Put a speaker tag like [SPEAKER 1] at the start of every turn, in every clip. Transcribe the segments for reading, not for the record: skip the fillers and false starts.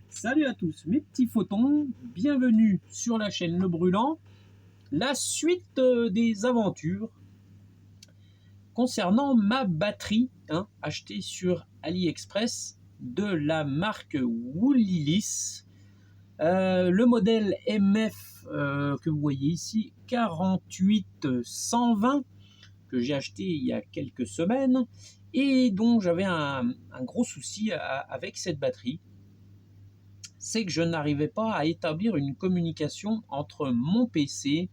[SPEAKER 1] Salut à tous mes petits photons, bienvenue sur la chaîne Le Brûlant. La suite des aventures concernant ma batterie achetée sur AliExpress de la marque Woolilis. Le modèle MF que vous voyez ici, 48120, que j'ai acheté il y a quelques semaines et dont j'avais un gros souci avec cette batterie. C'est que je n'arrivais pas à établir une communication entre mon PC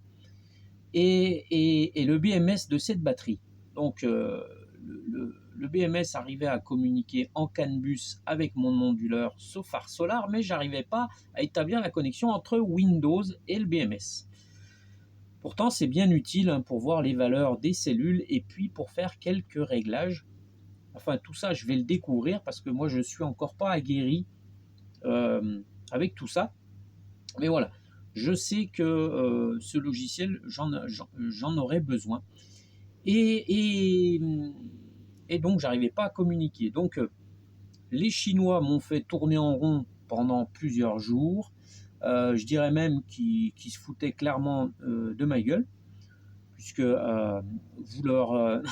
[SPEAKER 1] et le BMS de cette batterie. Donc le BMS arrivait à communiquer en CAN bus avec mon onduleur Sofar Solar, mais j'arrivais pas à établir la connexion entre Windows et le BMS. Pourtant, c'est bien utile pour voir les valeurs des cellules et puis pour faire quelques réglages. Enfin, tout ça, je vais le découvrir parce que moi, je ne suis encore pas aguerri avec tout ça. Mais voilà, je sais que ce logiciel, j'en aurais besoin. Et donc, j'arrivais pas à communiquer. Donc, les Chinois m'ont fait tourner en rond pendant plusieurs jours. Je dirais même qu'ils se foutaient clairement de ma gueule, puisque vous leur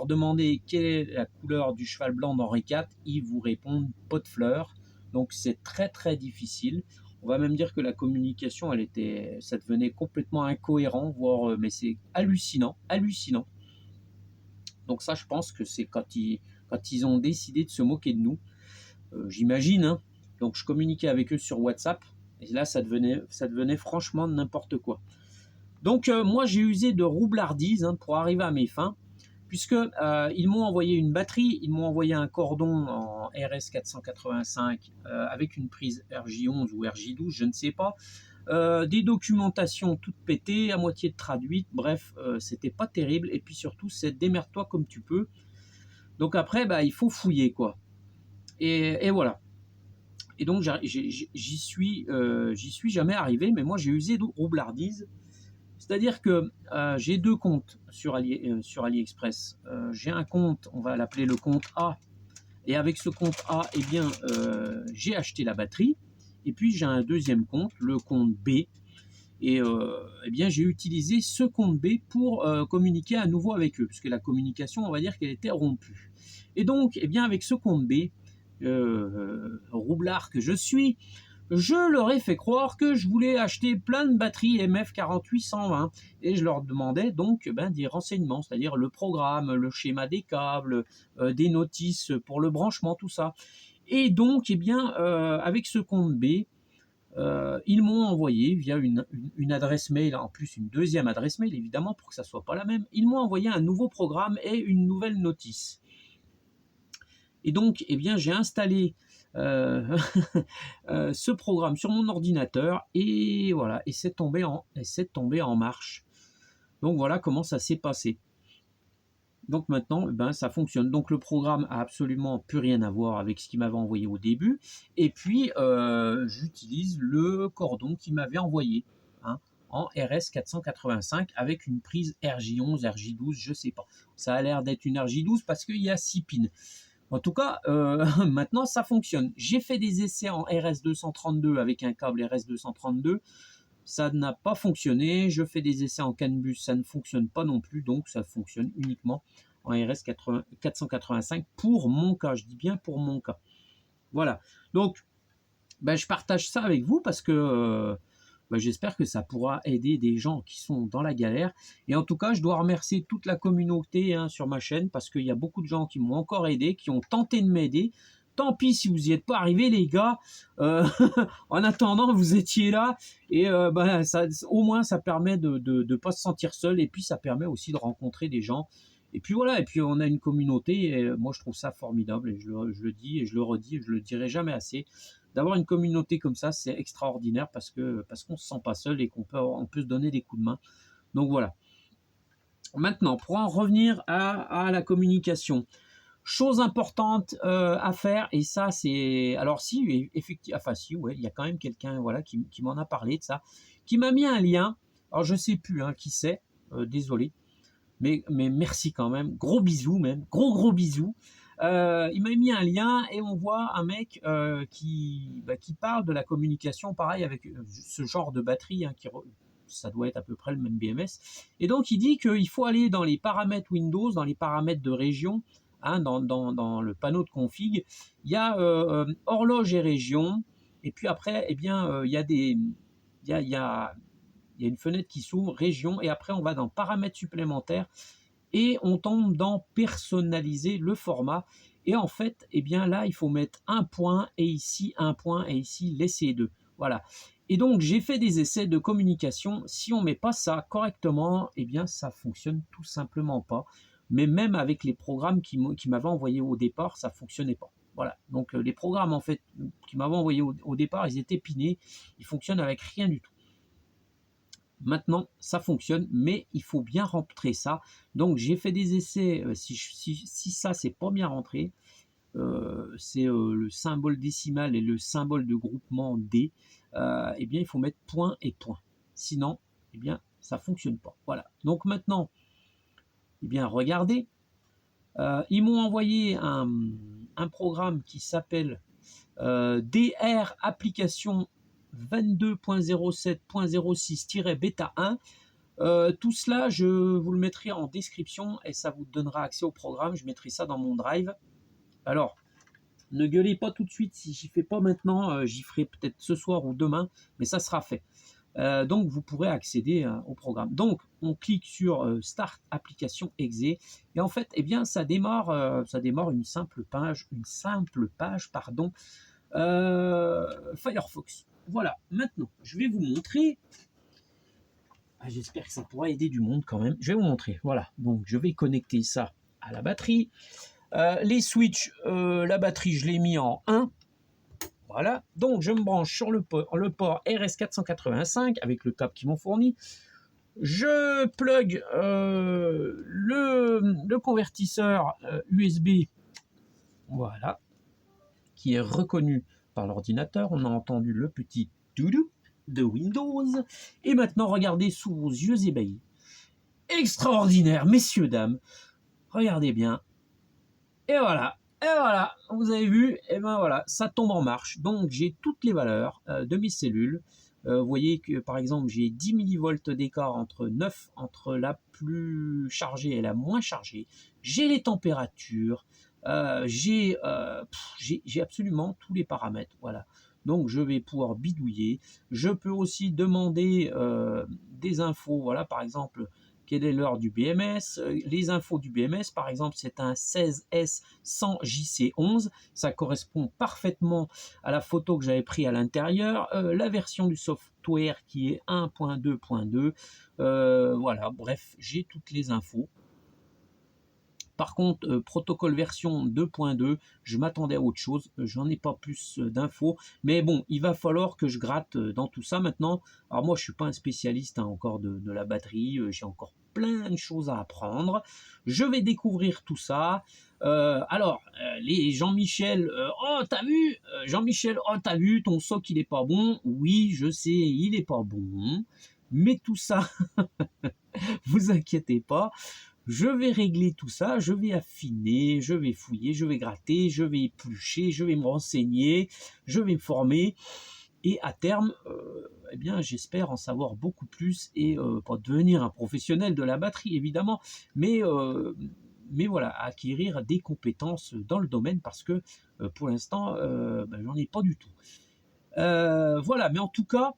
[SPEAKER 1] demandez quelle est la couleur du cheval blanc d'Henri IV, ils vous répondent pot de fleurs. Donc c'est très très difficile. On va même dire que la communication, ça devenait complètement incohérent, voire, mais c'est hallucinant. Donc ça, je pense que c'est quand ils ont décidé de se moquer de nous. J'imagine, hein. Donc je communiquais avec eux sur WhatsApp, et là ça devenait franchement n'importe quoi. Donc moi j'ai usé de roublardise pour arriver à mes fins, puisque ils m'ont envoyé une batterie, ils m'ont envoyé un cordon en RS485 avec une prise RJ11 ou RJ12, je ne sais pas, des documentations toutes pétées, à moitié traduites, bref, c'était pas terrible, et puis surtout c'est démerde-toi comme tu peux. Donc après il faut fouiller quoi. Et voilà. Et donc j'y suis jamais arrivé, mais moi j'ai usé de roublardise. C'est-à-dire que j'ai deux comptes sur AliExpress. J'ai un compte, on va l'appeler le compte A, et avec ce compte A, j'ai acheté la batterie. Et puis j'ai un deuxième compte, le compte B, et j'ai utilisé ce compte B pour communiquer à nouveau avec eux, puisque la communication, on va dire qu'elle était rompue. Et donc, avec ce compte B, roublard que je suis, je leur ai fait croire que je voulais acheter plein de batteries MF48120 et je leur demandais donc des renseignements, c'est-à-dire le programme, le schéma des câbles, des notices pour le branchement, tout ça. Et donc, avec ce compte B, ils m'ont envoyé via une adresse mail, en plus une deuxième adresse mail évidemment pour que ça soit pas la même, ils m'ont envoyé un nouveau programme et une nouvelle notice. Et donc, j'ai installé ce programme sur mon ordinateur et voilà, et c'est tombé en marche. Donc voilà comment ça s'est passé. Donc maintenant, ça fonctionne. Donc le programme a absolument plus rien à voir avec ce qu'il m'avait envoyé au début. Et puis j'utilise le cordon qu'il m'avait envoyé en RS485 avec une prise RJ11, RJ12, je sais pas. Ça a l'air d'être une RJ12 parce qu'il y a 6 pins. En tout cas, maintenant ça fonctionne. J'ai fait des essais en RS232 avec un câble RS232. Ça n'a pas fonctionné. Je fais des essais en CAN bus, ça ne fonctionne pas non plus. Donc ça fonctionne uniquement en RS485 pour mon cas. Je dis bien pour mon cas. Voilà. Donc je partage ça avec vous parce que j'espère que ça pourra aider des gens qui sont dans la galère. Et en tout cas, je dois remercier toute la communauté sur ma chaîne parce qu'il y a beaucoup de gens qui m'ont encore aidé, qui ont tenté de m'aider. Tant pis si vous n'y êtes pas arrivés, les gars. En attendant, vous étiez là. Et au moins, ça permet de ne pas se sentir seul. Et puis, ça permet aussi de rencontrer des gens. Et puis voilà, et puis on a une communauté. Et moi, je trouve ça formidable. Et je le dis et je le redis et je le dirai jamais assez. D'avoir une communauté comme ça, c'est extraordinaire parce qu'on ne se sent pas seul et qu'on peut se donner des coups de main. Donc voilà. Maintenant, pour en revenir à la communication, chose importante à faire, et ça c'est... Alors si, effectivement, enfin si, ouais, il y a quand même quelqu'un qui m'en a parlé de ça, qui m'a mis un lien, alors je ne sais plus qui c'est, désolé, mais merci quand même, gros bisous même, gros bisous. il m'a mis un lien et on voit un mec qui parle de la communication, pareil, avec ce genre de batterie, hein, ça doit être à peu près le même BMS. Et donc, il dit qu'il faut aller dans les paramètres Windows, dans les paramètres de région, hein, dans le panneau de config. Il y a horloge et région. Et puis après, eh bien, il y a il y a une fenêtre qui s'ouvre, région, et après on va dans paramètres supplémentaires et on tombe dans personnaliser le format. Et en fait, eh bien là, il faut mettre un point et ici un point et ici laisser deux. Voilà. Et donc j'ai fait des essais de communication. Si on met pas ça correctement, eh bien ça fonctionne tout simplement pas. Mais même avec les programmes qui m'avaient envoyé au départ, ça fonctionnait pas. Voilà. Donc les programmes en fait qui m'avaient envoyé au départ, ils étaient pinés. Ils fonctionnent avec rien du tout. Maintenant, ça fonctionne, mais il faut bien rentrer ça. Donc, j'ai fait des essais. Si ça, c'est pas bien rentré, c'est le symbole décimal et le symbole de groupement D, eh bien, il faut mettre point et point. Sinon, eh bien, ça fonctionne pas. Voilà. Donc, maintenant, eh bien, regardez. Ils m'ont envoyé un programme qui s'appelle DR Application 22.07.06-bêta 1. Tout cela, je vous le mettrai en description et ça vous donnera accès au programme. Je mettrai ça dans mon drive. Alors, ne gueulez pas tout de suite si j'y fais pas maintenant. J'y ferai peut-être ce soir ou demain, mais ça sera fait. Donc, vous pourrez accéder au programme. Donc, on clique sur Start Application Exe et en fait, eh bien, ça démarre une simple page, pardon, Firefox. Voilà. Maintenant, je vais vous montrer. J'espère que ça pourra aider du monde quand même. Je vais vous montrer. Voilà. Donc, je vais connecter ça à la batterie. Les switches, la batterie, je l'ai mis en 1. Voilà. Donc, je me branche sur le port RS485 avec le câble qu'ils m'ont fourni. Je plug le convertisseur USB. Voilà. Qui est reconnu par l'ordinateur. On a entendu le petit doudou de Windows. Et maintenant, regardez sous vos yeux ébahis. Extraordinaire, messieurs, dames. Regardez bien. Et voilà. Vous avez vu, et ben voilà, ça tombe en marche. Donc, j'ai toutes les valeurs de mes cellules. Vous voyez que, par exemple, j'ai 10 millivolts d'écart entre la plus chargée et la moins chargée. J'ai les températures. J'ai absolument tous les paramètres. Voilà. Donc, je vais pouvoir bidouiller. Je peux aussi demander des infos. Voilà, par exemple, quelle est l'heure du BMS. Les infos du BMS, par exemple, c'est un 16S 100 JC11. Ça correspond parfaitement à la photo que j'avais prise à l'intérieur. La version du software qui est 1.2.2. Voilà, bref, j'ai toutes les infos. Par contre, protocole version 2.2, je m'attendais à autre chose, j'en ai pas plus d'infos, mais bon, il va falloir que je gratte dans tout ça maintenant. Alors moi, je suis pas un spécialiste encore de la batterie, j'ai encore plein de choses à apprendre. Je vais découvrir tout ça. Les Jean-Michel, oh t'as vu, Jean-Michel, oh t'as vu, ton soc il est pas bon. Oui, je sais, il est pas bon, mais tout ça, vous inquiétez pas. Je vais régler tout ça, je vais affiner, je vais fouiller, je vais gratter, je vais éplucher, je vais me renseigner, je vais me former. Et à terme, eh bien, j'espère en savoir beaucoup plus et pas devenir un professionnel de la batterie, évidemment, mais voilà, acquérir des compétences dans le domaine parce que pour l'instant, j'en ai pas du tout. Voilà, mais en tout cas,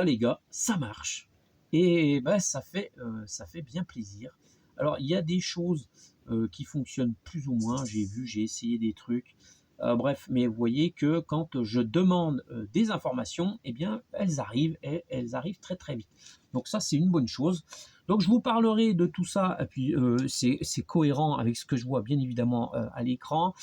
[SPEAKER 1] les gars, ça marche. Et ben, ça fait bien plaisir. Alors, il y a des choses qui fonctionnent plus ou moins. J'ai essayé des trucs. Bref, mais vous voyez que quand je demande des informations, eh bien, elles arrivent et elles arrivent très très vite. Donc ça, c'est une bonne chose. Donc je vous parlerai de tout ça, et puis c'est cohérent avec ce que je vois bien évidemment à l'écran.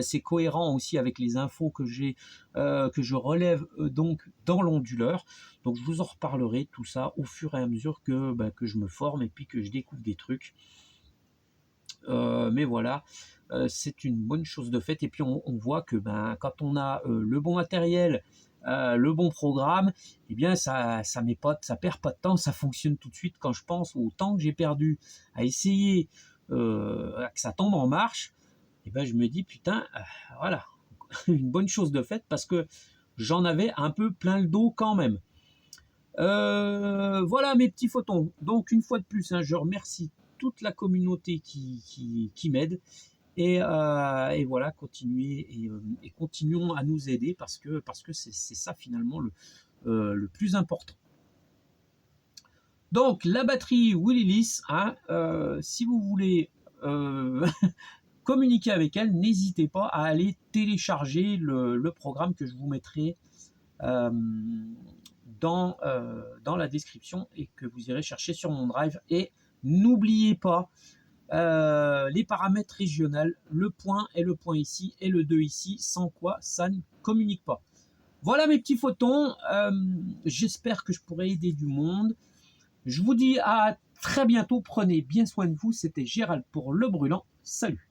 [SPEAKER 1] C'est cohérent aussi avec les infos que je relève donc dans l'onduleur. Donc je vous en reparlerai tout ça au fur et à mesure que je me forme et puis que je découvre des trucs. Mais voilà, c'est une bonne chose de fait. Et puis on voit que quand on a le bon matériel, le bon programme, eh bien ça perd pas de temps, ça fonctionne tout de suite. Quand je pense au temps que j'ai perdu à essayer que ça tombe en marche, et ben je me dis putain, voilà, une bonne chose de faite parce que j'en avais un peu plein le dos quand même. Voilà mes petits photons. Donc une fois de plus, hein, je remercie toute la communauté qui m'aide. Et voilà, continuez et continuons à nous aider parce que c'est ça finalement le plus important. Donc la batterie Willylis, hein, si vous voulez communiquer avec elle, n'hésitez pas à aller télécharger le programme que je vous mettrai euh, dans la description et que vous irez chercher sur mon drive. Et n'oubliez pas les paramètres régionaux, le point et le point ici et le 2 ici, sans quoi ça ne communique pas. Voilà mes petits photons, j'espère que je pourrai aider du monde. Je vous dis à très bientôt, prenez bien soin de vous, c'était Gérald pour Le Brûlant, salut.